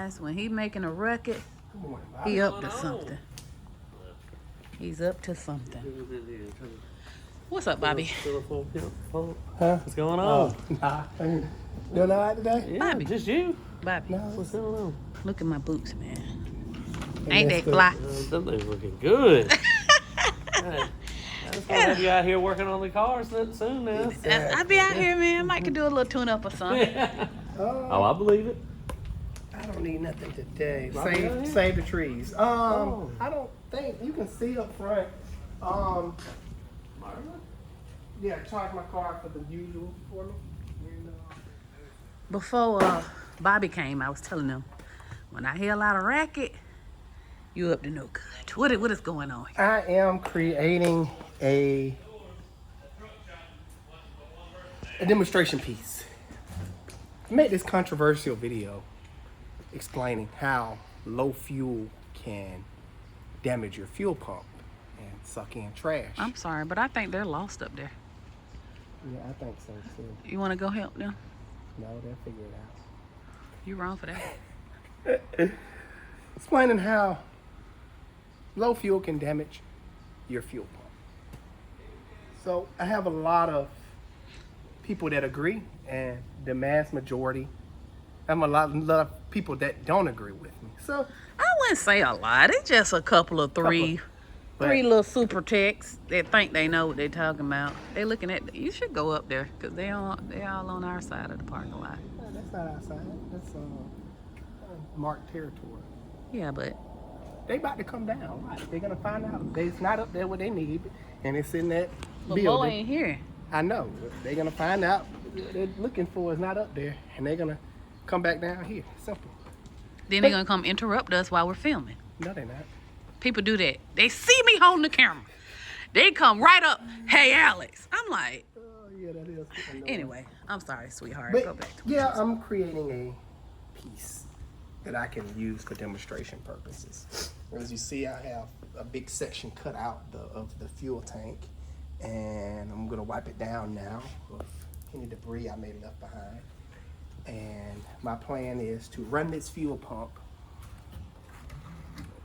guys. When he making a record, he up to something. He's up to something. What's up, Bobby? Huh? What's going on? Nah. You doing all right today? Yeah, Bobby. just you. Bobby, No. What's going on? look at my boots, man. And Ain't that's they fly? Them things looking good. I just gonna have you out here working on the cars soon now. I be out here, man. Mike could do a little tune-up or something. Oh, I believe it. I don't need nothing today. Right down here. Save the trees. Oh. I don't think you can see up front. Yeah, charge my car for the usual for me. And, Before Bobby came, I was telling him, when I hear a lot of racket, you up to no good. What is going on here? I am creating a demonstration piece. I made this controversial video explaining how low fuel can damage your fuel pump and suck in trash. I'm sorry, but I think they're lost up there. Yeah, I think so too. You want to go help them? No, they'll figure it out. You wrong for that. Explaining how low fuel can damage your fuel pump. So I have a lot of people that agree, and the mass majority, I have a lot of people that don't agree with me. So I wouldn't say a lot. It's just a couple of three little super techs that think they know what they're talking about. They looking at. You should go up there because they all on our side of the parking lot. that's not outside. That's marked territory. Yeah, but They about to come down. Right? They're gonna find out. It's not up there what they need, and it's in that Bo building. ain't here. I know. They're gonna find out what they're looking for is not up there, and they're gonna come back down here. Simple. Then they're gonna come interrupt us while we're filming. No, they're not. People do that. They see me holding the camera. They come right up. Hey, Alex. I'm like, Oh yeah, that is. anyway. I'm sorry, sweetheart. But Go back to yeah, I'm creating a piece that I can use for demonstration purposes. As you see, I have a big section cut out of the fuel tank, and I'm gonna wipe it down now of any debris I may have left behind. And my plan is to run this fuel pump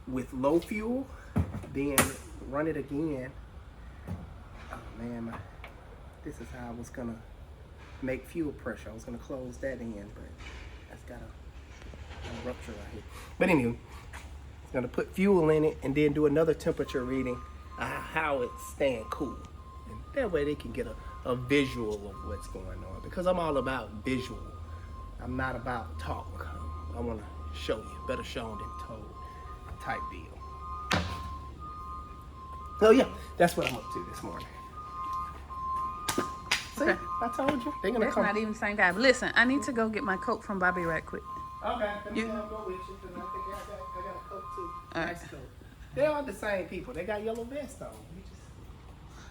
with low fuel, then run it again. Oh man, this is how I was gonna make fuel pressure. I was gonna close that in, but that's got a rupture right here. But anyway, it's gonna put fuel in it and then do another temperature reading, how it's staying cool. And that way they can get a visual of what's going on, because I'm all about visual. I'm not about talk. I wanna show you, better shown than told type deal. So yeah, that's what I'm up to this morning. See, Okay. I told you. They're gonna That's come. not even the same guy. But listen, I need to go get my coat from Bobby right quick. Okay, let me You- go with you, because I think I got a coat too. All right. Nice coat. They are the same people. They got yellow vests on.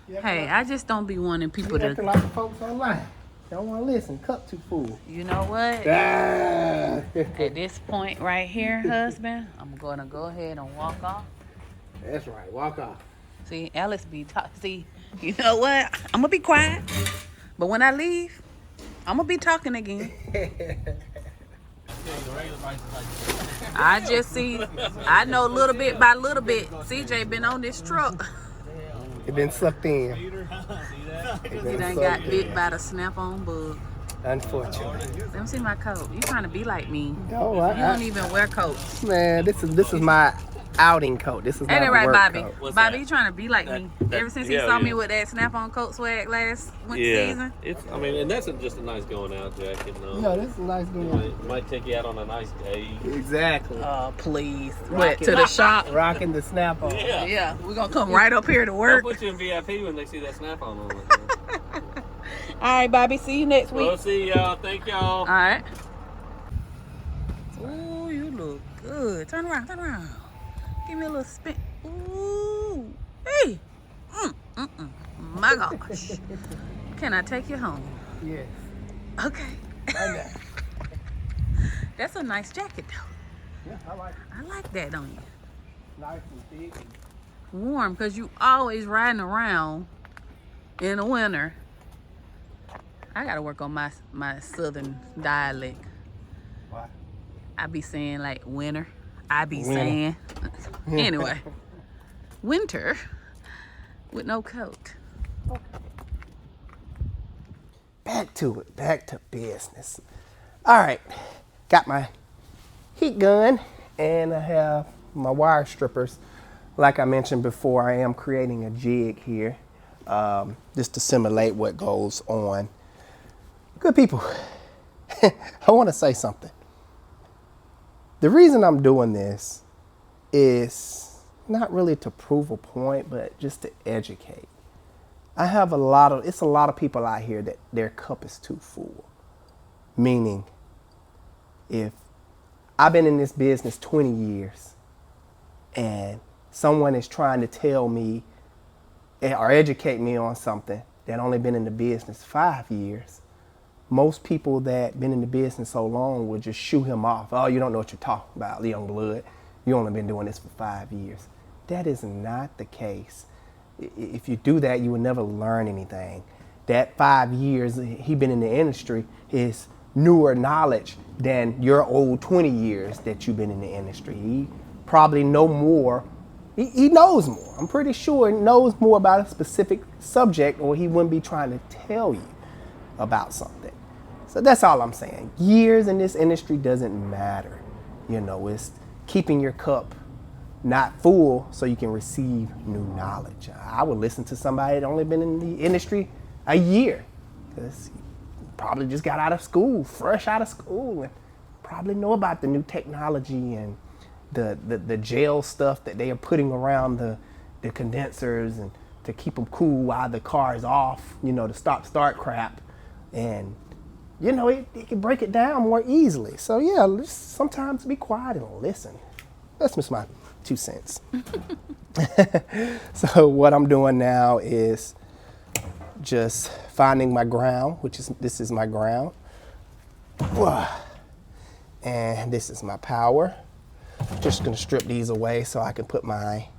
You Hey, I just don't be wanting people acting to. like the folks online. Don't want to listen. Cup too full. You know what? Ah. At this point right here, husband, I'm gonna go ahead and walk off. That's right. Walk off. See, Alex be talking. See, you know what? I'm gonna be quiet, but when I leave, I'm gonna be talking again. I just see. I know little bit by little bit. CJ been on this truck. It been sucked in. He done got bit by the snap-on bug. Unfortunately. Let me see my coat. You trying to be like me? No, You don't even wear coats. man, this is my outing coat. This is not Ain't a it right, work Bobby? coat. What's Bobby, that? you trying to be like me? Ever since he yeah, saw me yeah. with that snap-on coat swag last Yeah, season. it's. I mean, and that's just a nice going out jacket. Yeah, this is a nice It one. might take you out on a nice day. Exactly. Oh, please. Rocking- What, to the shop? Rocking the snap on. Yeah. Yeah, we're going to come right up here to They'll work. put you in VIP when they see that snap on. All right, Bobby. See you next week. We'll see y'all. Thank y'all. All right. Ooh, you look good. Turn around, turn around. Give me a little spin. Ooh, hey. My gosh. Can I take you home? Yes. Okay. I know. That's a nice jacket, though. Yeah, I like it. I like that on you. Nice and thick. Warm, because you always riding around in the winter. I got to work on my southern dialect. Why? I be saying like winter. I be saying. Anyway, winter with no coat. Back to it. Back to business. All right. Got my heat gun and I have my wire strippers. Like I mentioned before, I am creating a jig here just to simulate what goes on. Good people, I want to say something. The reason I'm doing this is not really to prove a point, but just to educate. I have it's a lot of people out here that their cup is too full. Meaning, if I've been in this business 20 years and someone is trying to tell me or educate me on something that only been in the business 5 years, most people that been in the business so long would just shoo him off. Oh, you don't know what you're talking about, young blood. You only been doing this for 5 years. That is not the case. If you do that, you will never learn anything. That 5 years he been in the industry is newer knowledge than your old 20 years that you've been in the industry. He probably know more. He knows more. I'm pretty sure he knows more about a specific subject, or he wouldn't be trying to tell you about something. So that's all I'm saying. Years in this industry doesn't matter. You know, it's keeping your cup not full so you can receive new knowledge. I would listen to somebody that only been in the industry a year, because probably just got out of school, fresh out of school, and probably know about the new technology and the gel stuff that they are putting around the condensers and to keep them cool while the car is off, you know, the stop-start crap. And, you know, it can break it down more easily. So, yeah, just sometimes be quiet and listen. That's just my 2 cents. So what I'm doing now is just finding my ground, this is my ground. And this is my power. Just gonna strip these away so I can put my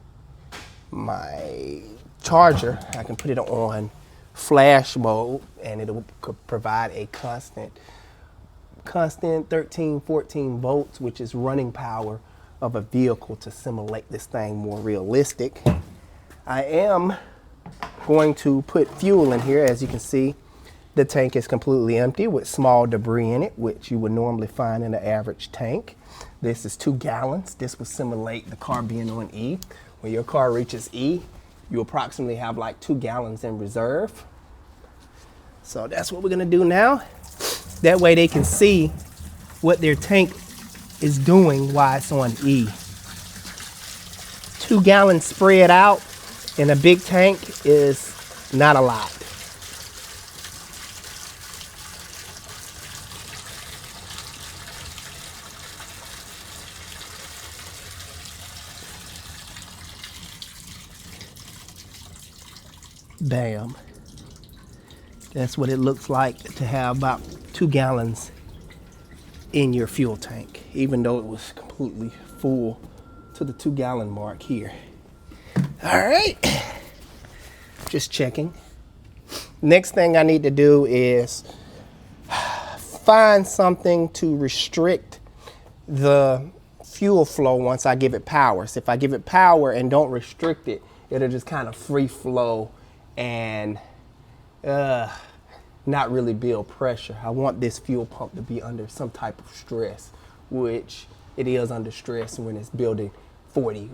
charger, I can put it on flash mode and it'll provide a constant 13, 14 volts, which is running power of a vehicle to simulate this thing more realistic. I am going to put fuel in here. As you can see, the tank is completely empty with small debris in it, which you would normally find in an average tank. This is 2 gallons. This will simulate the car being on E. When your car reaches E, you approximately have like 2 gallons in reserve. So that's what we're gonna do now. That way they can see what their tank is doing while it's on E. 2 gallons spread out in a big tank is not a lot. Bam. That's what it looks like to have about 2 gallons in your fuel tank, even though it was completely full to the 2 gallon mark here. All right, just checking. Next thing I need to do is find something to restrict the fuel flow once I give it power. So if I give it power and don't restrict it, it'll just kind of free flow and not really build pressure. I want this fuel pump to be under some type of stress, which it is under stress when it's building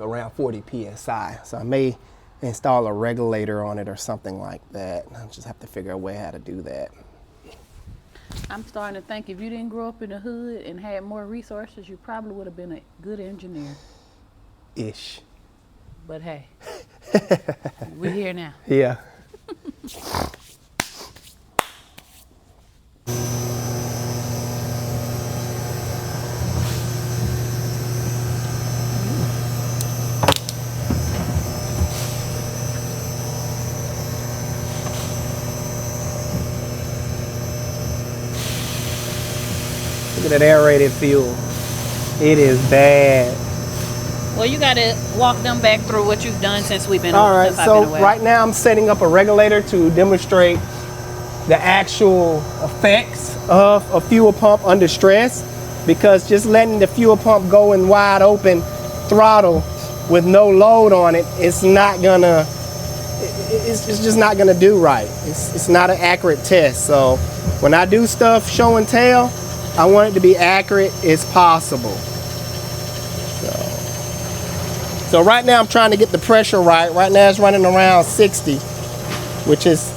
around 40 PSI. So I may install a regulator on it or something like that. I'll just have to figure a way how to do that. I'm starting to think if you didn't grow up in the hood and had more resources, you probably would have been a good engineer. Ish. But hey, we're here now. Yeah. Look at that aerated fuel. It is bad. Well, you got to walk them back through what you've done since we've been All right, since I've been so away. right now I'm setting up a regulator to demonstrate the actual effects of a fuel pump under stress. because just letting the fuel pump go in wide open throttle with no load on it, it's not gonna, it's just not gonna do right. It's not an accurate test. So when I do stuff show and tell, I want it to be accurate as possible. So right now I'm trying to get the pressure right. Right now it's running around 60, which is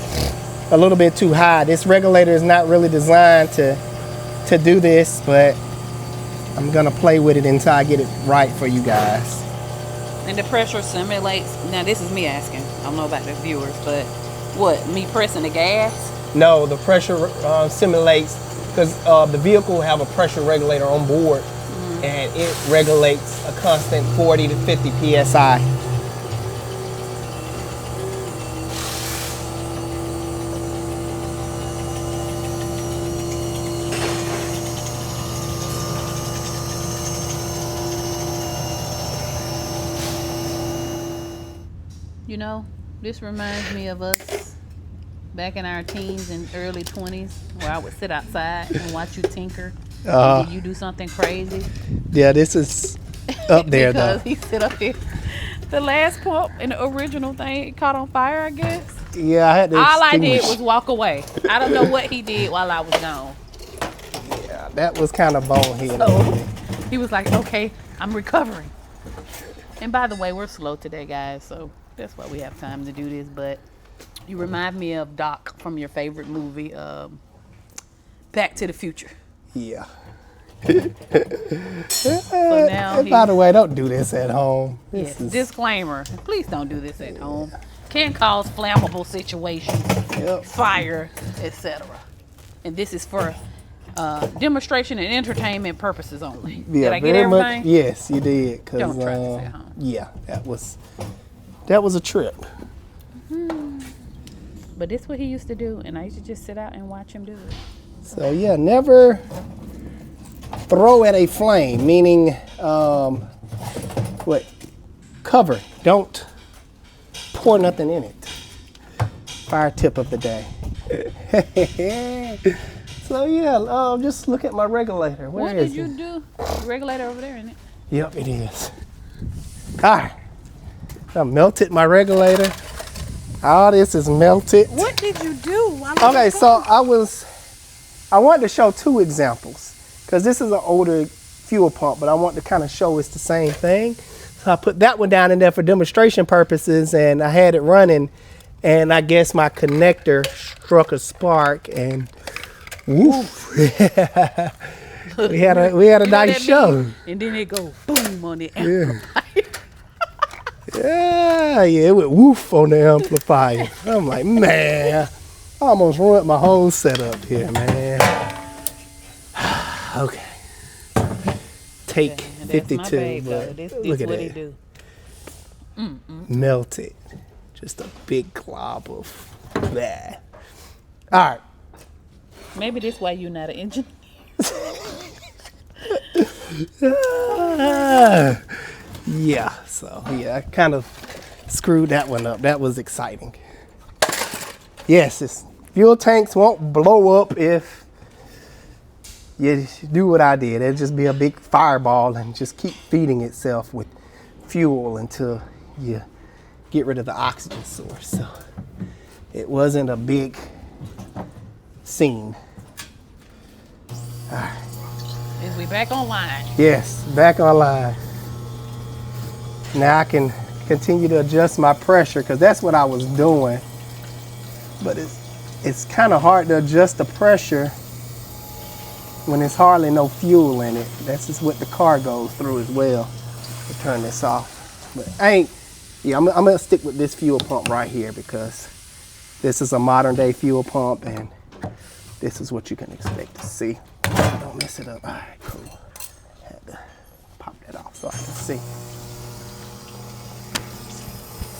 a little bit too high. This regulator is not really designed to do this, but I'm gonna play with it until I get it right for you guys. And the pressure simulates, now this is me asking, I don't know about the viewers, but what, me pressing the gas? No, the pressure simulates, because the vehicle have a pressure regulator on board, and it regulates a constant 40 to 50 psi. You know, this reminds me of us back in our teens and early 20s, where I would sit outside and watch you tinker. And you do something crazy. Yeah, this is up there though. Because he sit up there. The last pump in the original thing, it caught on fire, I guess. Yeah, I had to All I did extinguish. was walk away. I don't know what he did while I was gone. Yeah, that was kind of bonehead. So he was like, okay, I'm recovering. And by the way, we're slow today, guys, so that's why we have time to do this. But you remind me of Doc from your favorite movie, Back to the Future. Yeah. So now And by the way, don't do this at home. yes, This is, disclaimer, please don't do this at home. Can cause flammable situations, yep. fire, etc. And this is for demonstration and entertainment purposes only. Yeah, Did I get very much. everything? Yes, you did. 'Cause, Don't try this at home. Yeah, that was a trip. But this is what he used to do, and I used to just sit out and watch him do it. So yeah, never throw at a flame, meaning cover. Don't pour nothing in it. Fire tip of the day. So yeah, just look at my regulator. Where What is did you it? do? The regulator over there, isn't it? Yep, it is. All right, I melted my regulator. All this is melted. What did you do? While Okay, so I wanted to show two examples because this is an older fuel pump, but I want to kind of show it's the same thing. So I put that one down in there for demonstration purposes, and I had it running, and I guess my connector struck a spark, and woof. we had a You know nice that show. mean? And then it go boom on the amplifier. Yeah, it went woof on the amplifier. I'm like, man, I almost ruined my whole setup here, man. Okay. Take And that's my 52, babe, though. but This look at what he that. do. Melted. Just a big glob of that. All right. Maybe this why you're not an engineer. Yeah, so yeah, I kind of screwed that one up. That was exciting. Yes, fuel tanks won't blow up if you do what I did. It'll just be a big fireball and just keep feeding itself with fuel until you get rid of the oxygen source. So it wasn't a big scene. Is we back online? Yes, back online. Now I can continue to adjust my pressure because that's what I was doing. But it's kind of hard to adjust the pressure when there's hardly no fuel in it. That's just what the car goes through as well. I'll turn this off. But I'm gonna stick with this fuel pump right here because this is a modern day fuel pump and this is what you can expect to see. Don't mess it up. All right, cool. Had to pop that off so I can see.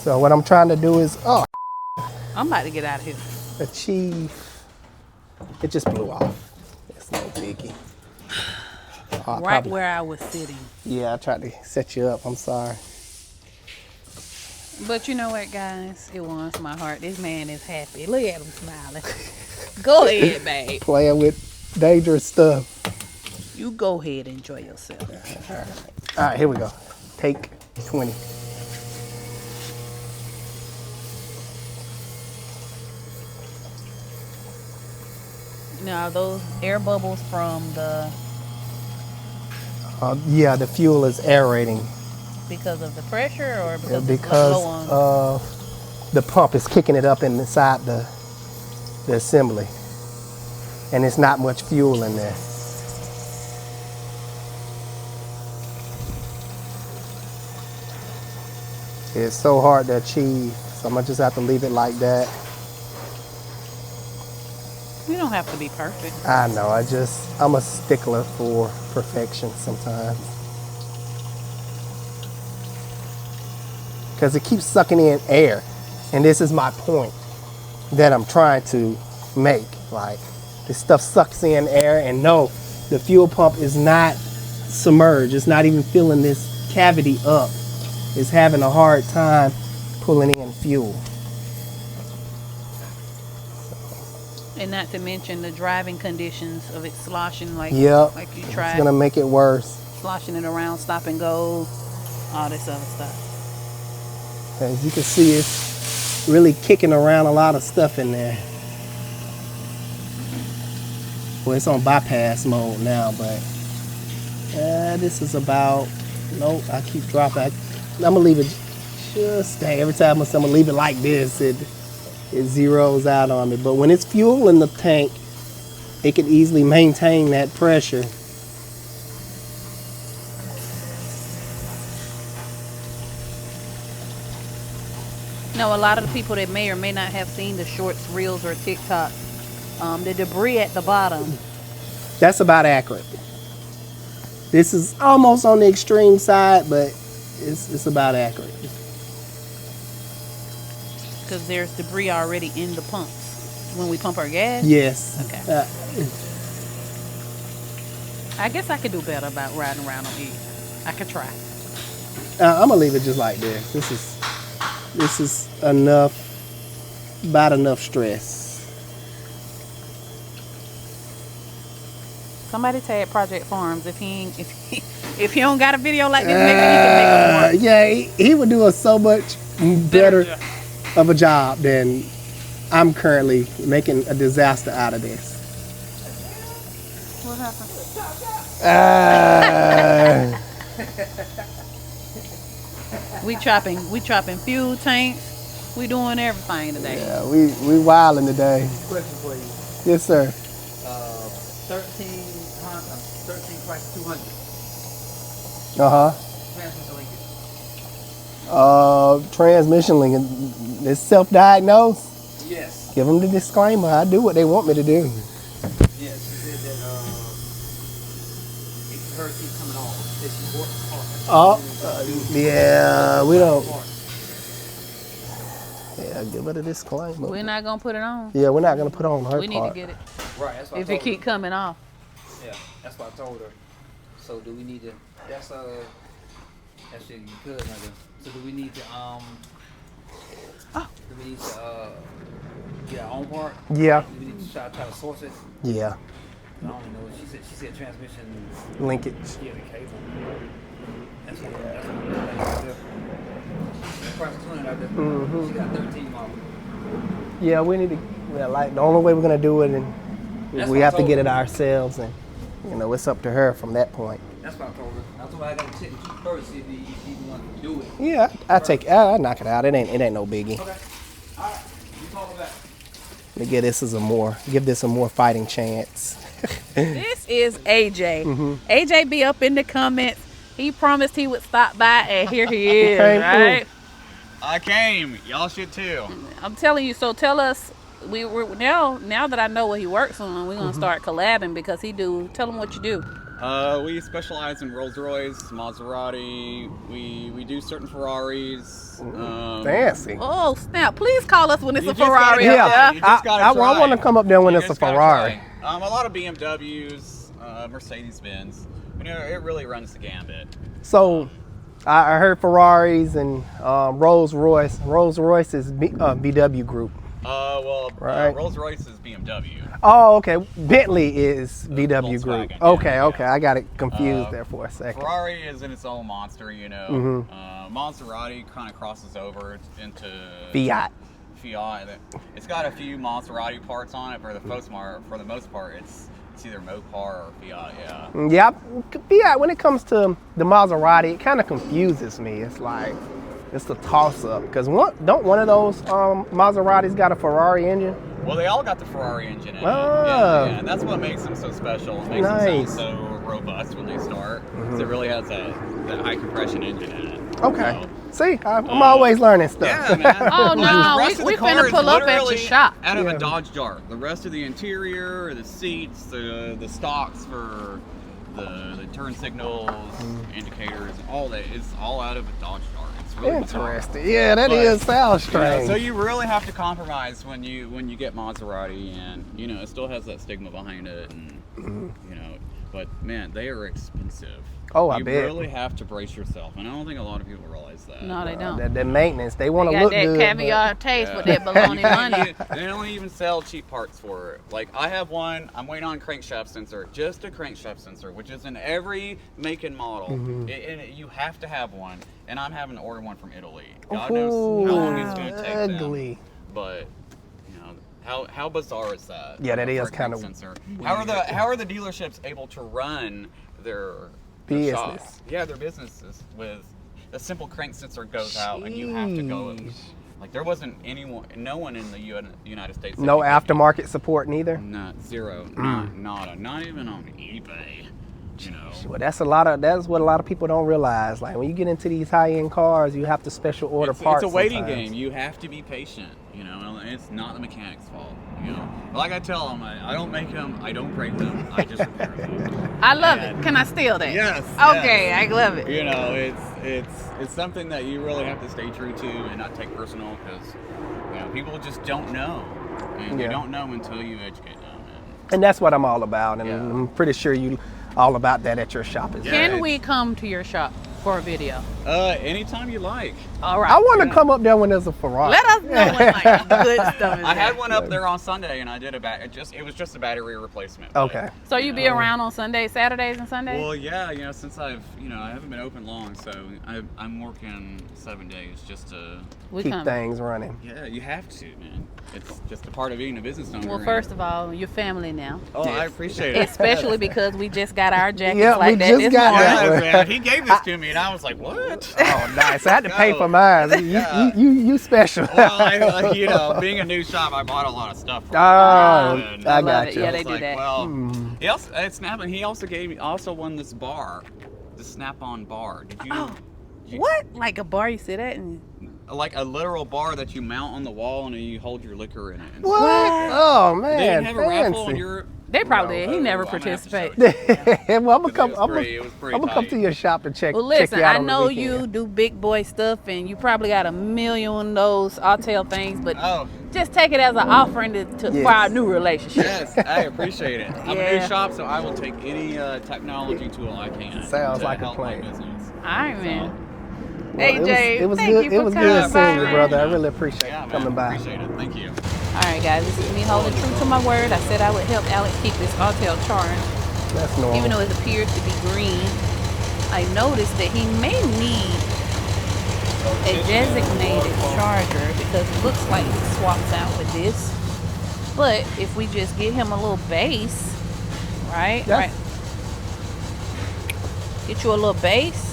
So what I'm trying to do is, I'm about to get out of here. achieve. It just blew off. It's no biggie. Right where I was sitting. Yeah, I tried to set you up. I'm sorry. But you know what, guys? It warms my heart. This man is happy. Look at him smiling. Go ahead, babe. Playing with dangerous stuff. You go ahead and enjoy yourself. All right, here we go. Take 20. Now, those air bubbles from the, Yeah, the fuel is aerating because of the pressure or because it's because low on? the pump is kicking it up inside the assembly, and it's not much fuel in there. It's so hard to achieve, so I'm gonna just have to leave it like that. You don't have to be perfect. I know, I'm a stickler for perfection sometimes. Because it keeps sucking in air. And this is my point that I'm trying to make. Like, this stuff sucks in air, and no, the fuel pump is not submerged. It's not even filling this cavity up. It's having a hard time pulling in fuel. And not to mention the driving conditions of it sloshing like Yep, like you it's tried, gonna make it worse. sloshing it around, stop and go, all this other stuff. As you can see, it's really kicking around a lot of stuff in there. Well, it's on bypass mode now, but this is about, nope, I keep dropping. I'm gonna leave it just stay. Every time I'm gonna leave it like this, it zeroes out on me. But when it's fuel in the tank, it can easily maintain that pressure. Now, a lot of the people that may or may not have seen the shorts, reels, or TikTok, the debris at the bottom. That's about accurate. This is almost on the extreme side, but it's about accurate. Because there's debris already in the pumps when we pump our gas. Yes. Okay. I guess I could do better about riding around on E. I could try. I'm gonna leave it just like this. This is enough, about enough stress. Somebody tag Project Farms if he don't got a video like this, maybe he can make a more. Yeah, he would do us so much better of a job than I'm currently making a disaster out of this. What happened? We chopping fuel tanks. We doing everything today. Yeah, we wilding today. Question for you. Yes, sir. 13 price 200. Transmission link. It's self-diagnosed. Yes. Give them the disclaimer. I do what they want me to do. Yes. She said that her keep coming on. That she bought the car. Yeah, we don't. Yeah, give it a disclaimer. We're not gonna put it on. Yeah, we're not gonna put on her We need to part. get it. Right. That's what If I it told keep coming off. her. Yeah. That's what I told her. So do we need to? That's that shit you could. So do we need to Do we need to get our own part? Yeah, Do we need to try to source it? yeah. I don't know. She said transmission. Linkage. Yeah, the cable. That's what right there. Price of 200 out there. She got 13 model. Yeah, we need to. Yeah, like the only way we're gonna do it, and That's we what I have to told get her. it ourselves, and it's up to her from that point. That's what I told her. That's why I got to check with you first, see if you even want to do it. Yeah, I knock it out. It ain't no biggie. Okay. All right. You call her back. Let me give this a more fighting chance. This is AJ. AJ be up in the comments. He promised he would stop by, and here he is. Okay, Right? I came. Y'all should too. I'm telling you. So tell us. We're now that I know what he works on, we're gonna start collabing because he do. Tell him what you do. We specialize in Rolls-Royce, Maserati. We do certain Ferraris. Fancy. Oh snap! Please call us when it's You a just Ferrari. gotta- up Yeah, You just gotta I try. want to come up there when You it's a just gotta Ferrari. try. A lot of BMWs, Mercedes-Benz. It really runs the gambit. So, I heard Ferraris and Rolls-Royce. Rolls-Royce is VW Group. Right. Rolls-Royce is BMW. Oh, okay. Bentley is VW Group. Volkswagen, Okay, yeah, okay. yeah. I got it confused there for a second. Ferrari is in its own monster, you know. Mm-hmm. Maserati kind of crosses over into Fiat. Fiat. It's got a few Maserati parts on it, but for the most part, it's either Mopar or Fiat. Yeah. Yep. Fiat. When it comes to the Maserati, it kind of confuses me. It's like it's a toss-up because don't one of those Maseratis got a Ferrari engine? Well, they all got the Ferrari engine in it. Oh. Yeah, and that's what makes them so special. It makes them sound so robust when they start. 'Cause it really has that high compression engine in it. Okay. So, See, I'm always learning stuff. yeah, man. Oh, Like, no, the rest of we the car finna is pull up at your literally shop. out of Yeah. a Dodge Dart. The rest of the interior, the seats, the stocks for the turn signals, indicators, all that, it's all out of a Dodge Dart. It's really bizarre. Interesting. Yeah, that But, sounds You know, strange. so you really have to compromise when you get Maserati, and you know it still has that stigma behind it, and you know, but man, they are expensive. Oh, I you bet. really have to brace yourself, and I don't think a lot of people realize that. No, they don't. The maintenance, they want They to got look that good. caviar taste with that You bologna can't money. even- they don't even sell cheap parts for it. Like I have one. I'm waiting on a crankshaft sensor, just a crankshaft sensor, which is in every make and model. You have to have one, and I'm having to order one from Italy. God knows how long it's going to take them. Ugly. But you know how bizarre is that? Yeah, that You know, is for a kinda sensor. How are the dealerships able to run their Business. shops? Yeah, their businesses with a simple crank sensor goes out, and you have to go. Jeez. Like there wasn't no one in the United States. that No could- aftermarket support neither. Not zero. Mm. Not even on eBay. You know. Well, that's what a lot of people don't realize. Like when you get into these high-end cars, you have to special order parts. It's a waiting sometimes. game. You have to be patient. You know, and it's not the mechanic's fault. You know, like I tell them, I don't make them, I don't break them, I just repair them. I love it. Can I steal that? Yes. Okay, yes. I love it. You know, it's something that you really have to stay true to and not take personal because you know people just don't know, and Yeah. you don't know until you educate them. And that's what I'm all about, and Yeah. I'm pretty sure you all about that at your shop as Yeah. well. Can it's- we come to your shop for a video? Anytime you like. All right. I want to come up there when there's a Ferrari. Let us know when like good stuff is I had there. one up there on Sunday, and I did it was just a battery replacement. but, Okay. So you be around on Sundays, Saturdays, and Sundays? Well, yeah, you know, since I haven't been open long, so I'm working 7 days just to. we Keep come. things running. Yeah, you have to, man. It's just a part of being a business owner. Well, first of all, you're family now. oh, I appreciate it. Especially because we just got our jackets Yeah, like we that just this got morning. that. Yeah, man, he gave this to me, and I was like, "What?" Oh, nice. I had to pay Go. for mine. Yeah. You special. Well, you know, being a new shop, I bought a lot of stuff. From Oh, him, and I love got it. you. Yeah, I they was do like, that. Well, he also it's snapping. He also won this bar, the Snap-on bar. Did you? Oh. you- What? Like a bar you sit at and Like a literal bar that you mount on the wall and you hold your liquor in it. and What? What? Oh They didn't man, have a raffle and fancy. you're. they probably did. He Oh, never I'm gonna have to show participated. you. Well, I'm gonna It come. was I'm pretty- it was pretty gonna come tight. to your shop and check. Well, check listen, you out I on the know weekend. you do big boy stuff and you probably got a million of those Autel things, but Oh, just take it as an offering for Yes. our new relationship. yes, I appreciate it. I'm a Yeah. new shop, so I will take any technology tool I can. Sounds to like a help my plan. business. All right, man. Well, AJ, it was thank good. you It for was coming good seeing you, by. brother. I really appreciate Yeah, you man, coming by. appreciate it. Thank you. All right, guys, this is me holding true to my word. I said I would help Alex keep this Autel charged, That's normal. even though it appears to be green. I noticed that he may need a designated charger because it looks like he swaps out with this. But if we just give him a little base, right? Yeah. Right. Get you a little base.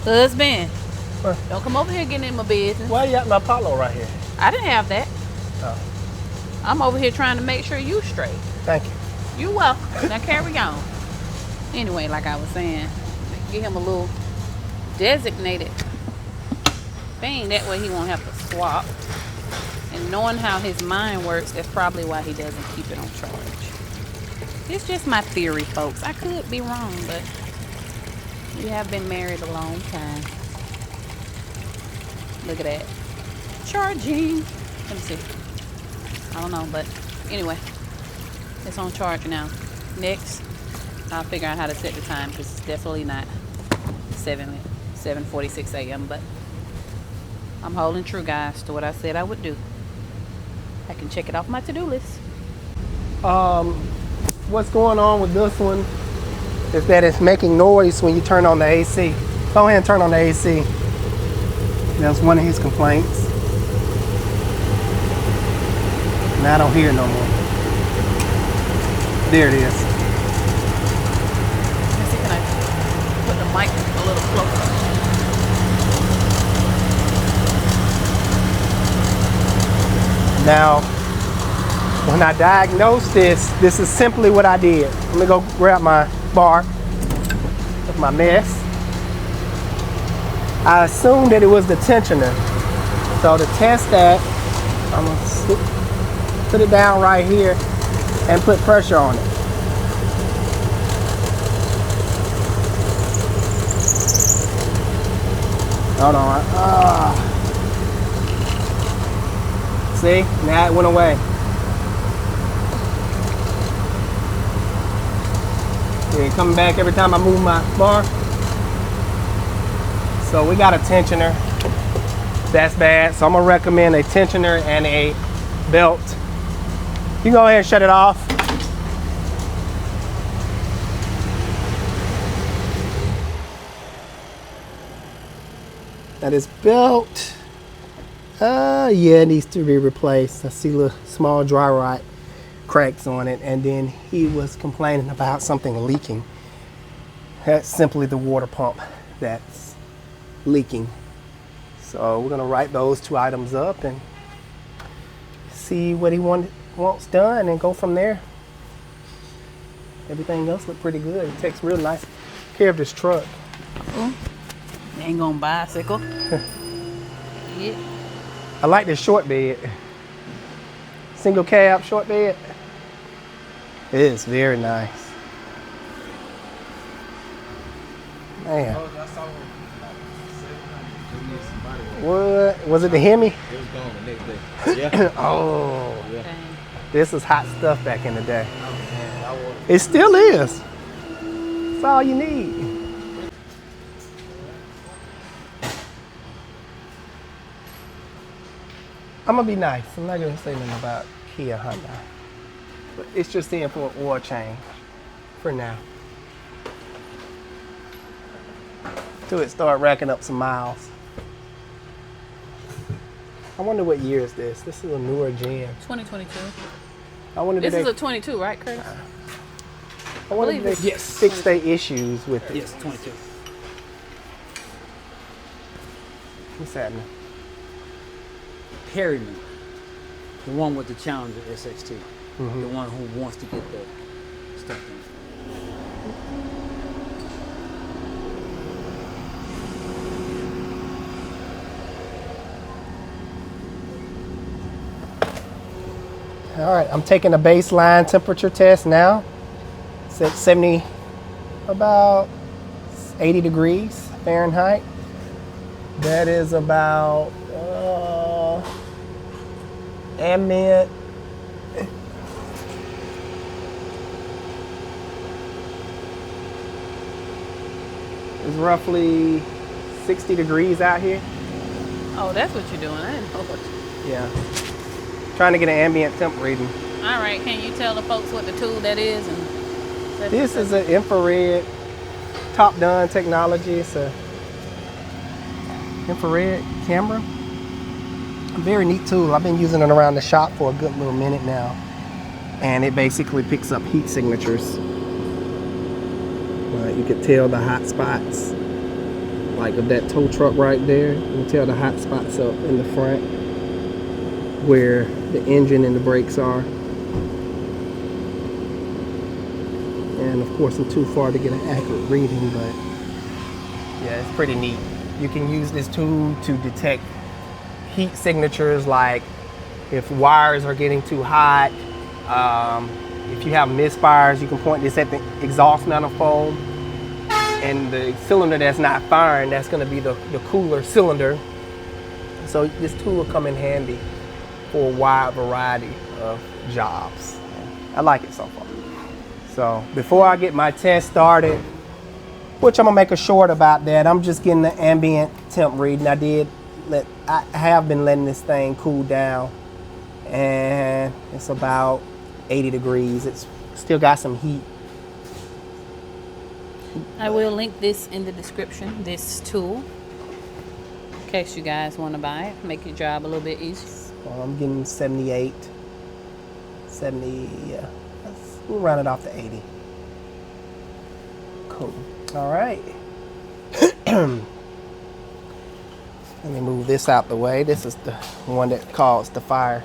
Husband, What? don't come over here getting in my business. Why you got my Apollo right here? I didn't have that. Oh, I'm over here trying to make sure you straight. thank you. You're welcome. Now carry on. Anyway, like I was saying, give him a little designated thing. That way he won't have to swap. And knowing how his mind works, that's probably why he doesn't keep it on charge. It's just my theory, folks. I could be wrong, but we have been married a long time. Look at that. Charging. Let me see. I don't know, but anyway. It's on charge now. Next, I'll figure out how to set the time because it's definitely not 7:46 a.m. But I'm holding true, guys, to what I said I would do. I can check it off my to-do list. What's going on with this one is that it's making noise when you turn on the AC. Go ahead and turn on the AC. That's one of his complaints. And I don't hear it no more. There it is. Let me see, can I put the mic a little closer? Now, when I diagnosed this is simply what I did. Let me go grab my bar of my mess. I assumed that it was the tensioner. So to test that, I'm gonna put it down right here and put pressure on it. Hold on. See, now it went away. Yeah, coming back every time I move my bar. So we got a tensioner. That's bad. So I'm gonna recommend a tensioner and a belt. You can go ahead and shut it off. That is belt. Yeah, it needs to be replaced. I see little small dry rot cracks on it, and then he was complaining about something leaking. That's simply the water pump that's leaking. So we're gonna write those two items up and see what he wants done and go from there. Everything else looked pretty good. He takes real nice care of this truck. Ain't gonna bicycle. Yeah. I like this short bed. Single cab short bed. It is very nice. Man. What? Was it the Hemi? It was gone the next day. Yeah. Oh. Yeah. Dang. This was hot stuff back in the day. It still is. That's all you need. I'm gonna be nice. I'm not gonna say nothing about Kia Hyundai. But it's just in for an oil change for now. Till it start racking up some miles. I wonder what year is this? This is a newer gen. 2022. I wonder This did is they, a 22, right, Curtis? I wonder believe if they it's- fix their issues with it. Yes, 22. What's happening? Perryman, the one with the Challenger SXT, the one who wants to get the stuff done. All right, I'm taking a baseline temperature test now. It's at 70, about 80 degrees Fahrenheit. That is about ambient. It's roughly 60 degrees out here. Oh, that's what you're doing. I didn't know what you... Yeah. Trying to get an ambient temp reading. All right, can you tell the folks what the tool that is? And This is an infrared top done technology. It's a infrared camera. A very neat tool. I've been using it around the shop for a good little minute now. And it basically picks up heat signatures. You can tell the hot spots. Like of that tow truck right there. You can tell the hot spots up in the front where the engine and the brakes are. And of course I'm too far to get an accurate reading, but yeah, it's pretty neat. You can use this tool to detect heat signatures, like if wires are getting too hot. If you have misfires, you can point this at the exhaust manifold, and the cylinder that's not firing, that's going to be the cooler cylinder. So this tool will come in handy for a wide variety of jobs. I like it so far. So before I get my test started, which I'm gonna make a short about that, I'm just getting the ambient temp reading. I have been letting this thing cool down and it's about 80 degrees. It's still got some heat. I will link this in the description, this tool, in case you guys want to buy it. Make your job a little bit easier. Well, I'm getting 78, 70, yeah. We'll round it off to 80. Cool. All right. Let me move this out the way. This is the one that caused the fire.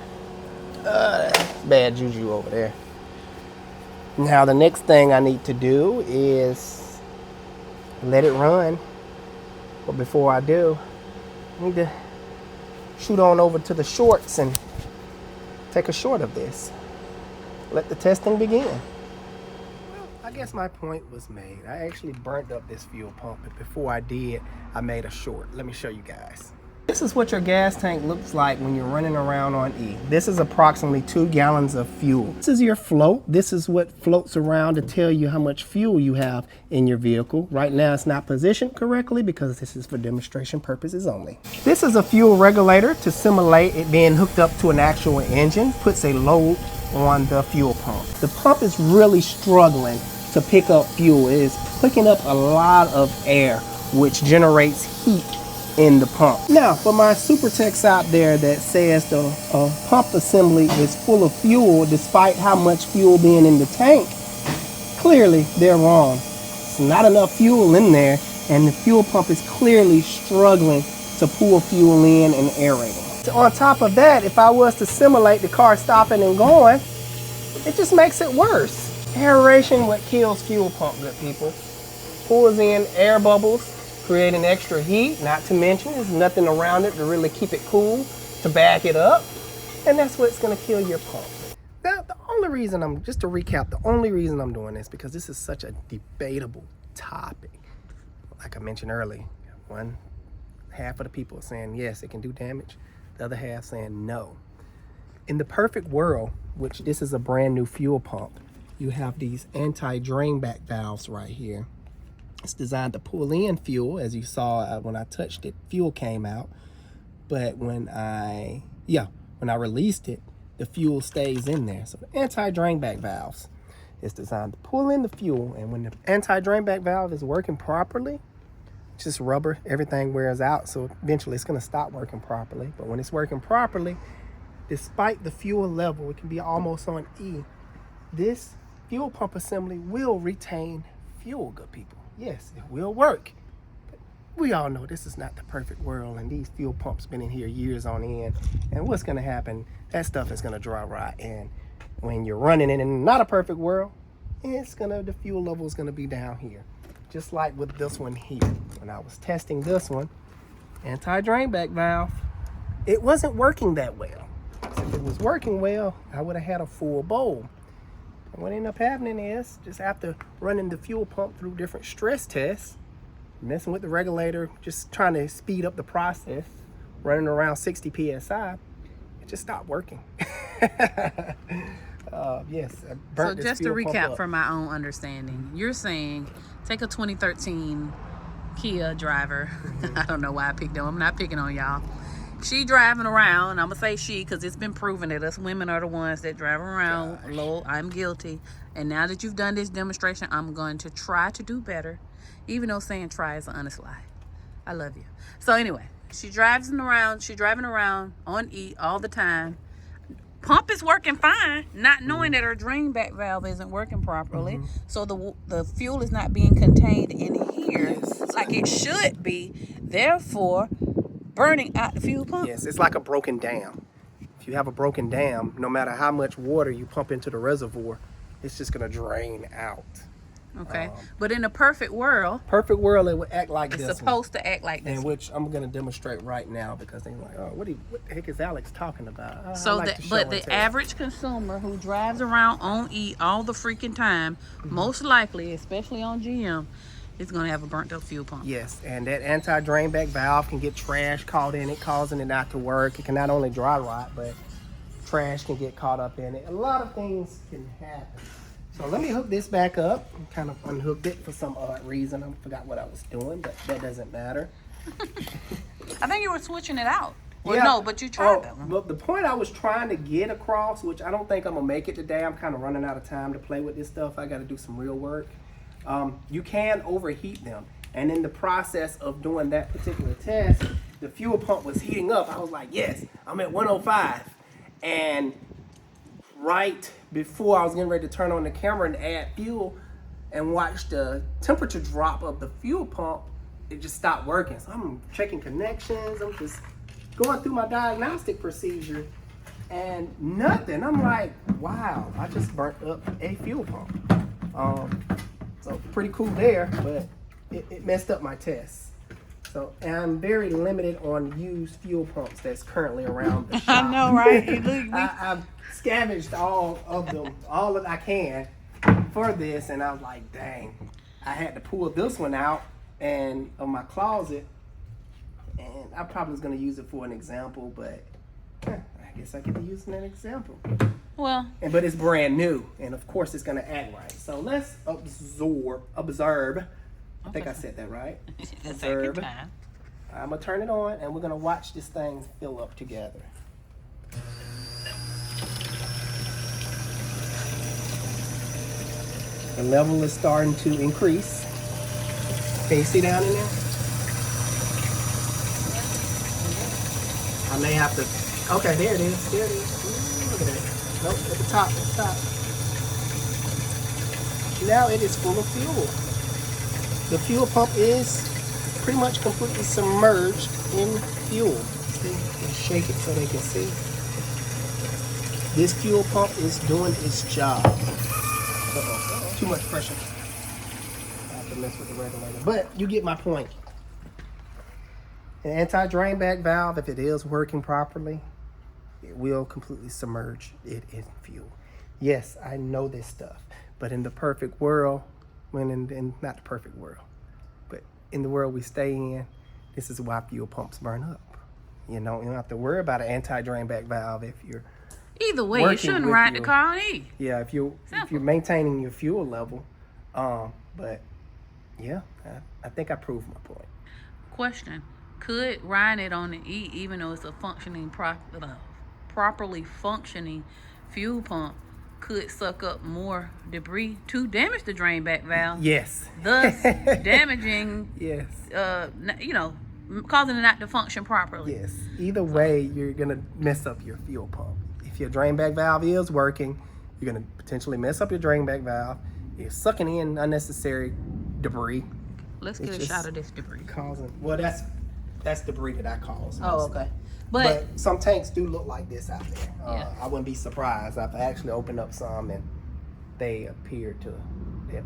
Bad juju over there. Now the next thing I need to do is let it run. But before I do, I need to shoot on over to the shorts and take a short of this. Let the testing begin. Well, I guess my point was made. I actually burnt up this fuel pump, but before I did, I made a short. Let me show you guys. This is what your gas tank looks like when you're running around on E. This is approximately 2 gallons of fuel. This is your float. This is what floats around to tell you how much fuel you have in your vehicle. Right now it's not positioned correctly because this is for demonstration purposes only. This is a fuel regulator to simulate it being hooked up to an actual engine. Puts a load on the fuel pump. The pump is really struggling to pick up fuel. It is picking up a lot of air, which generates heat in the pump. Now, for my super techs out there that says the pump assembly is full of fuel despite how much fuel being in the tank, clearly they're wrong. It's not enough fuel in there, and the fuel pump is clearly struggling to pull fuel in and aerating. So on top of that, if I was to simulate the car stopping and going, it just makes it worse. Aeration, what kills fuel pump, good people. Pulls in air bubbles, creating extra heat, not to mention there's nothing around it to really keep it cool, to back it up, and that's what's gonna kill your pump. Now, the only reason just to recap, the only reason I'm doing this, because this is such a debatable topic. Like I mentioned earlier, one half of the people are saying yes, it can do damage, the other half saying no. In the perfect world, which this is a brand new fuel pump, you have these anti-drain back valves right here. It's designed to pull in fuel. As you saw when I touched it, fuel came out. But when I released it, the fuel stays in there. So the anti-drain back valves is designed to pull in the fuel. And when the anti-drain back valve is working properly, it's just rubber, everything wears out. So eventually it's gonna stop working properly. But when it's working properly, despite the fuel level, it can be almost on E, this fuel pump assembly will retain fuel, good people. Yes, it will work. But we all know this is not the perfect world, and these fuel pumps been in here years on end. And what's gonna happen, that stuff is gonna dry rot. And when you're running it in not a perfect world, the fuel level is gonna be down here. Just like with this one here. When I was testing this one, anti-drain back valve, it wasn't working that well. So if it was working well, I would have had a full bowl. And what ended up happening is, just after running the fuel pump through different stress tests, messing with the regulator, just trying to speed up the process, running around 60 PSI, it just stopped working. Yes, I burnt this So just to fuel pump recap up. for my own understanding, you're saying take a 2013 Kia driver. I don't know why I picked them. I'm not picking on y'all. She driving around. I'm gonna say she because it's been proven that us women are the ones that drive around low. I'm guilty. And now that you've done this demonstration, I'm going to try to do better, even though saying try is an honest lie. I love you. So anyway, she's driving around on E all the time. Pump is working fine, not knowing that her drain back valve isn't working properly. So the fuel is not being contained in here like it should be. Therefore, burning out the fuel pump. Yes, it's like a broken dam. If you have a broken dam, no matter how much water you pump into the reservoir, it's just gonna drain out. Okay, but in a perfect world, it would act like it's this supposed to act like one, this. and which I'm gonna demonstrate right now because they're like, oh, what the heck is Alex talking about? I So like to show but and the tell. average consumer who drives around on E all the freaking time, most likely, especially on GM, is gonna have a burnt up fuel pump. Yes, and that anti-drain back valve can get trash caught in it, causing it not to work. It can not only dry rot, but trash can get caught up in it. A lot of things can happen. So let me hook this back up. I kind of unhooked it for some odd reason. I forgot what I was doing, but that doesn't matter. I think you were switching it out. Well, no, but you tried that one. But the point I was trying to get across, which I don't think I'm gonna make it today. I'm kind of running out of time to play with this stuff. I got to do some real work. You can overheat them, and in the process of doing that particular test, the fuel pump was heating up. I was like, yes, I'm at 105, and right before I was getting ready to turn on the camera and add fuel and watch the temperature drop of the fuel pump, it just stopped working. So I'm checking connections. I'm just going through my diagnostic procedure and nothing. I'm like, wow, I just burnt up a fuel pump. So pretty cool there, but it messed up my tests. So, and I'm very limited on used fuel pumps that's currently around the shop. I know, right? You look, I've scavenged all of them, all that I can for this, and I was like, dang, I had to pull this one out and of my closet, and I probably was gonna use it for an example, but I guess I could be using an example. well, But it's brand new, and of course it's gonna act right. So let's observe. I think I said that right. the second Observe. time. I'm gonna turn it on, and we're gonna watch this thing fill up together. The level is starting to increase. Can you see down in there? I may have to. Okay, there it is. There it is. Ooh, look at that. Nope, at the top. At the top. Now it is full of fuel. The fuel pump is pretty much completely submerged in fuel. See, let's shake it so they can see. This fuel pump is doing its job. Uh-oh, too much pressure. I have to mess with the regulator. But you get my point. An anti-drain back valve, if it is working properly, it will completely submerge it in fuel. Yes, I know this stuff. But in the perfect world, in not the perfect world, but in the world we stay in, this is why fuel pumps burn up. You don't have to worry about an anti-drain back valve if you're Either way, you working shouldn't with ride the your- car on E. if you're Simple. maintaining your fuel level. But yeah, I think I proved my point. Question: could riding it on the E, even though it's a functioning, properly functioning fuel pump, could suck up more debris to damage the drain back valve, Yes. thus damaging, Yes. causing it not to function properly? Yes. Either way, you're gonna mess up your fuel pump. If your drain back valve is working, you're gonna potentially mess up your drain back valve. You're sucking in unnecessary debris, Let's get It's a just- shot of this debris. causing. Well, that's debris that I cause. Oh, mostly. okay. But some tanks do look like this out there. Yeah. I wouldn't be surprised. I've actually opened up some and they appear to,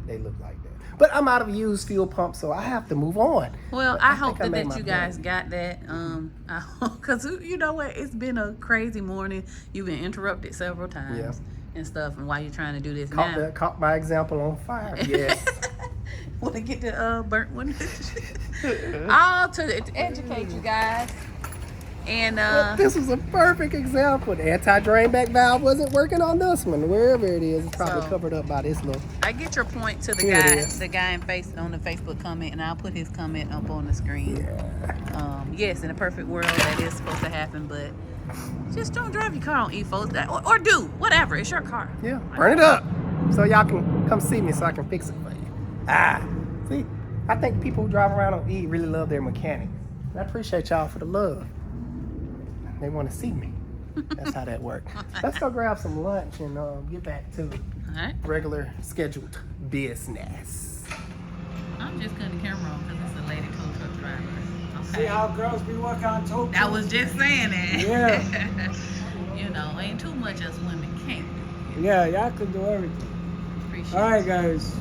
they look like that. But I'm out of used fuel pumps, so I have to move on. Well, But I think hope made that my you point. guys got that. Because you know what? It's been a crazy morning. You've been interrupted several times Yeah. and stuff. And while you're trying to do this Caught my example on fire. Yes. want to get the burnt one. All to educate you guys. And This was a perfect example. The anti-drain back valve wasn't working on this one. Wherever it is, it's probably So- covered up by this little. I get your point to the Here it guy, is. the guy on the Facebook comment, and I'll put his comment up on the screen. Yes, in a perfect world, that is supposed to happen, but just don't drive your car on E, folks. Or do whatever. It's your car. Yeah, burn it up so y'all can come see me so I can fix it for you. See, I think people who drive around on E really love their mechanics. And I appreciate y'all for the love. They want to see me. That's how that works. Let's go grab some lunch and get back to All right. regular scheduled business. I'm just cutting the camera on because it's a lady tow truck driver. See how girls be working on tow trucks? I was just saying that. Yeah. Ain't too much us women can't do. Yeah, y'all can do everything. Appreciate All right, guys.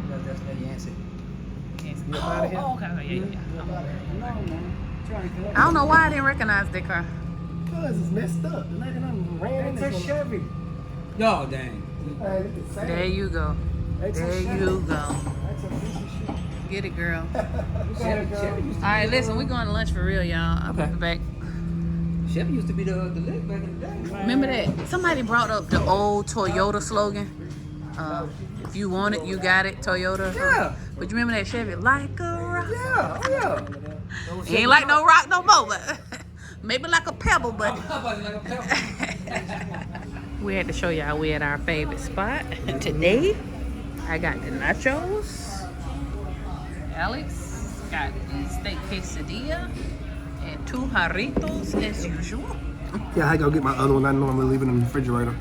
That's the answer. it. You up outta here? Oh, okay. Yeah. No, man. Trying to collect. I don't know why I didn't recognize that car. Cause it's messed up. The lady done ran It's into a this one. Chevy. No, dang. Hey, look at that. There you go. It's a There Chevy. you go. That's a piece of shit. Get it, girl. Chevy used to All be right, listen, we're going to lunch for real, y'all. I'll Okay. be back. Chevy used to be the lick back in the day. Remember that? Somebody brought up the old Toyota slogan. If you want it, you got it, Toyota. Yeah. But you remember that Chevy? Like a rock. Yeah, oh yeah. Ain't like no rock no more, but Maybe like a pebble, but we had to show y'all we at our favorite spot. And today, I got the nachos. Alex got the steak quesadilla and 2 jarritos as usual. Yeah, I go get my other one. I normally leave it in the refrigerator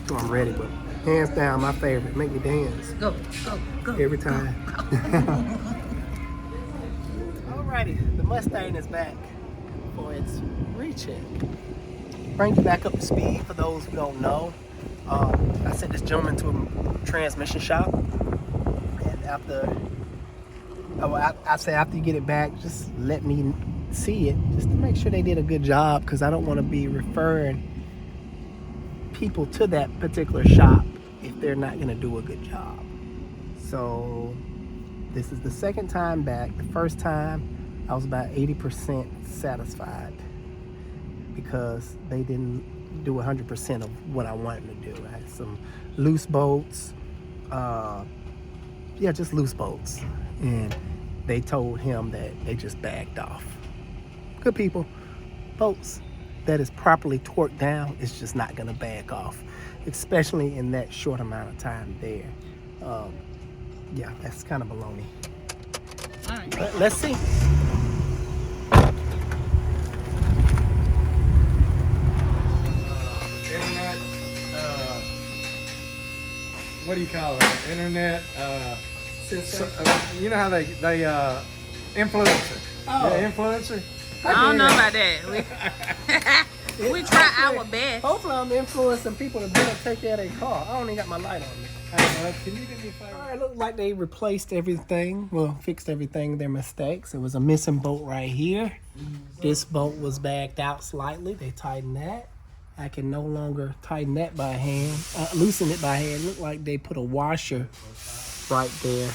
so I'm ready, but hands down, my favorite. Make me dance Go. every time. Alrighty, the Mustang is back for its recheck. Bring you back up to speed for those who don't know. I sent this gentleman to a transmission shop, and after I say after you get it back, just let me see it, just to make sure they did a good job, because I don't want to be referring people to that particular shop if they're not going to do a good job. So this is the second time back. The first time I was about 80% satisfied because they didn't do 100% of what I wanted to do. I had some loose bolts, just loose bolts, and they told him that they just bagged off. Good people. Bolts that is properly torqued down is just not gonna bag off, especially in that short amount of time there. That's kind of baloney. All right. But let's see. Internet, what do you call it? Internet, you know how they influencer. Oh. Yeah, influencer. I don't know about that. We try our best. Hopefully I'm influencing people to better take care of their car. I don't even got my light on me. Can you do me a favor? All right, it looked like they replaced everything. Well, fixed everything, their mistakes. It was a missing bolt right here. This bolt was bagged out slightly. They tightened that. I can no longer tighten that by hand, loosen it by hand. It looked like they put a washer right there.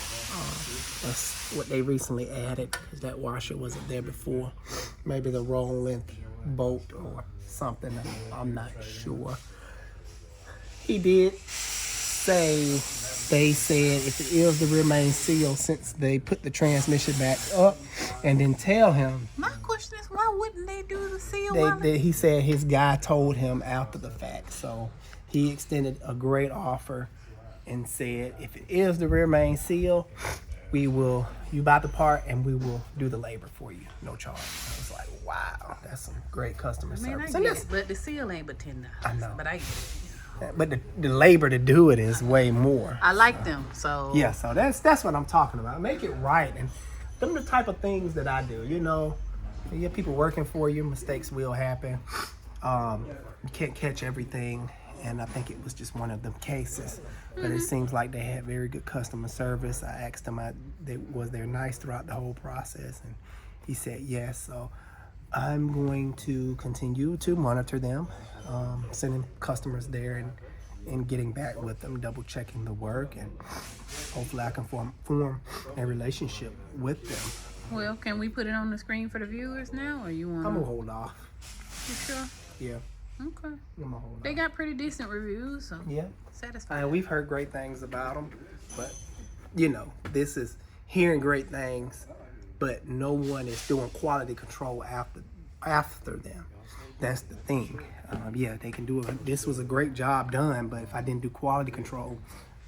That's what they recently added, because that washer wasn't there before. Maybe the wrong length bolt or something. I'm not sure. He did say, they said if it is the rear main seal, since they put the transmission back up, and then tell him, My question is, why wouldn't they do the seal? he said his guy told him after the fact. So he extended a great offer and said, if it is the rear main seal, you buy the part and we will do the labor for you, no charge. I was like, wow, that's some great customer Man, I service. get And it, but the seal ain't but $10. I know. But I get it. but the labor to do it is way more. I like them, so Yeah, so that's what I'm talking about. Make it right, and them the type of things that I do. You know, you get people working for you. Mistakes will happen. You can't catch everything, and I think it was just one of them cases. But it seems like they had very good customer service. I asked them, was they nice throughout the whole process, and he said yes. So I'm going to continue to monitor them, sending customers there and getting back with them, double checking the work, and hopefully I can form a relationship with them. well, can we put it on the screen for the viewers now, or you want? I'm gonna hold off. You sure? Yeah, Okay. I'm gonna hold They off. got pretty decent reviews, so Yeah, satisfied. we've heard great things about them, but you know, this is hearing great things, but no one is doing quality control after them. That's the thing. They can do it. This was a great job done, but if I didn't do quality control,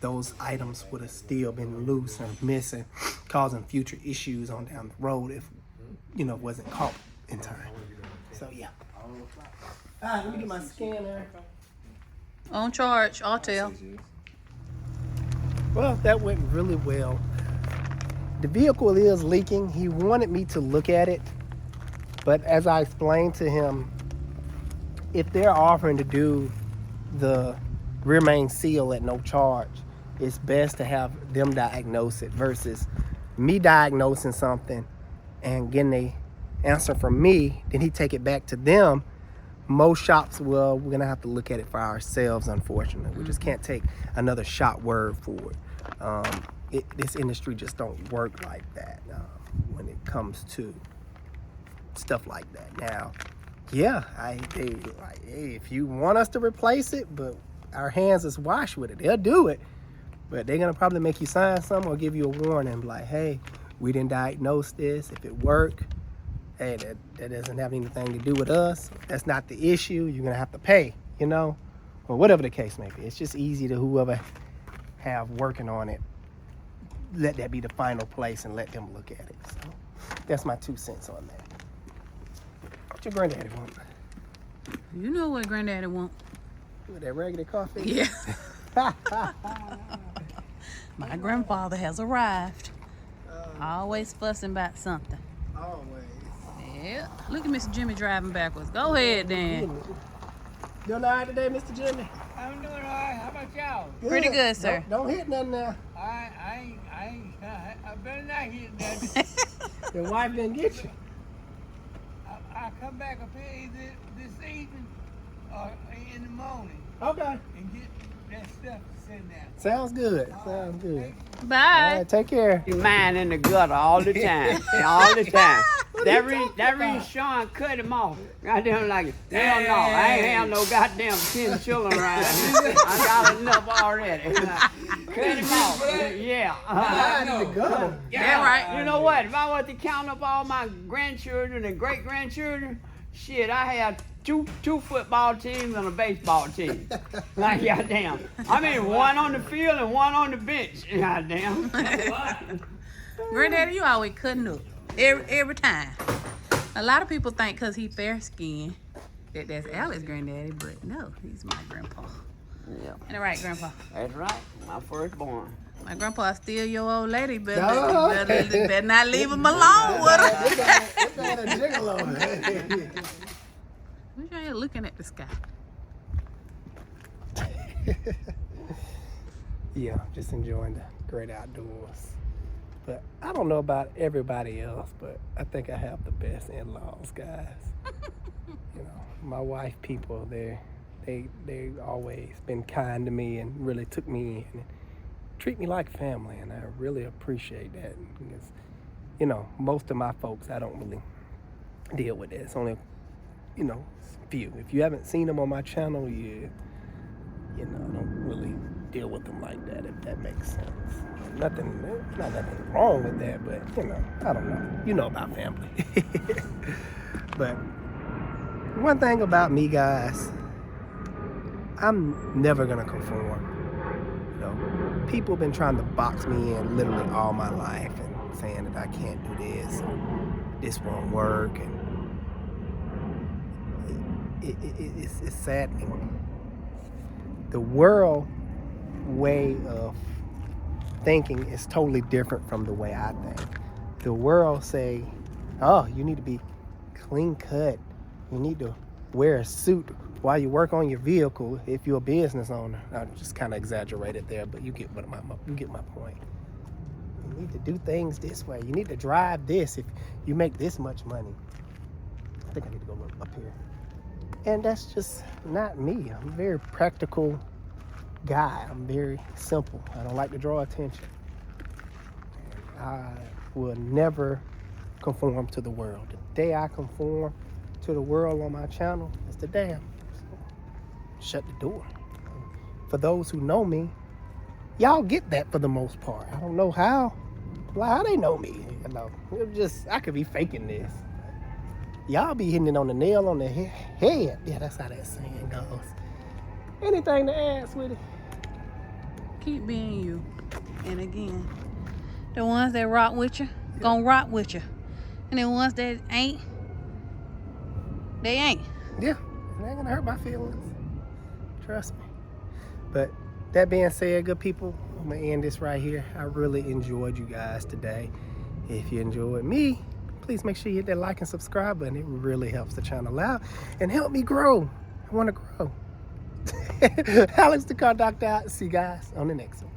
those items would have still been loose or missing, causing future issues on down the road if it wasn't caught in time. So yeah. All right, let me get my scanner. On charge, I'll tell. Well, that went really well. The vehicle is leaking. He wanted me to look at it, but as I explained to him, if they're offering to do the rear main seal at no charge, it's best to have them diagnose it versus me diagnosing something and getting an answer from me, then he take it back to them. Most shops, we're gonna have to look at it for ourselves, unfortunately. We just can't take another shop word for it. This industry just don't work like that when it comes to stuff like that. Now, yeah, hey, if you want us to replace it, but our hands is washed with it, they'll do it. But they're gonna probably make you sign something or give you a warning, like, hey, we didn't diagnose this. If it work, hey, that doesn't have anything to do with us. That's not the issue. You're gonna have to pay, you know, or whatever the case may be. It's just easy to whoever have working on it, let that be the final place and let them look at it. So that's my 2 cents on that. What your granddaddy want? You know what Granddaddy want? With that regular coffee? Yeah. My grandfather has arrived. Always fussing about something. Always. Yeah. Look at Mr. Jimmy driving backwards. Go ahead, Dan. Doing all right today, Mr. Jimmy? I'm doing all right. How about y'all? Pretty good, sir. Don't hit nothing now. I better not hit that. Your wife didn't get you. I'll come back up here either this evening or in the morning Okay. and get that stuff sent out. Sounds good. Sounds good. All Bye. right, take care. Man in the gutter all the time, all the time. That reason Sean cut him off. Goddamn like, hell no, I ain't have no goddamn 10 children around here. I got enough already. Cut him off. Yeah. Yeah, right. You know what? If I was to count up all my grandchildren and great grandchildren, shit, I had two football teams and a baseball team. Like goddamn. I mean, one on the field and one on the bench. Goddamn. Granddaddy, you always cutting up. Every time. A lot of people think because he fair skinned that that's Alex' granddaddy, but no, he's my grandpa. Yeah, Ain't that right, Grandpa? that's right. My firstborn. My grandpa still your old lady, but No. better not leave him alone with her. It's not a gigolo. Wish I ain't looking at the sky. Yeah, just enjoying the great outdoors. But I don't know about everybody else, but I think I have the best in-laws, guys. You know, my wife people, they always been kind to me and really took me in and treat me like family, and I really appreciate that because, you know, most of my folks, I don't really deal with it. It's only, you know, few. If you haven't seen them on my channel, you know, I don't really deal with them like that, if that makes sense. Not nothing wrong with that, but, you know, I don't know. You know about family. But one thing about me, guys, I'm never gonna conform. You know, people been trying to box me in literally all my life and saying that I can't do this or this won't work, and it's saddening. The world way of thinking is totally different from the way I think. The world say, oh, you need to be clean cut. You need to wear a suit while you work on your vehicle if you're a business owner. I just kind of exaggerated there, but you get my point. You need to do things this way. You need to drive this if you make this much money. I think I need to go look up here. And that's just not me. I'm a very practical guy. I'm very simple. I don't like to draw attention. I will never conform to the world. The day I conform to the world on my channel is the day shut the door. For those who know me, y'all get that for the most part. I don't know how. Like, how they know me? You know, I could be faking this. Y'all be hitting it on the nail on the head. Yeah, that's how that saying goes. Anything to add, sweetie? Keep being you. And again, the ones that rock with you, gonna rock with you. And the ones that ain't, they ain't. Yeah, it ain't gonna hurt my feelings. Trust me. But that being said, good people, I'm gonna end this right here. I really enjoyed you guys today. If you enjoyed me, please make sure you hit that like and subscribe button. It really helps the channel out and help me grow. I want to grow. Alex the Car Doctor out. See you guys on the next one.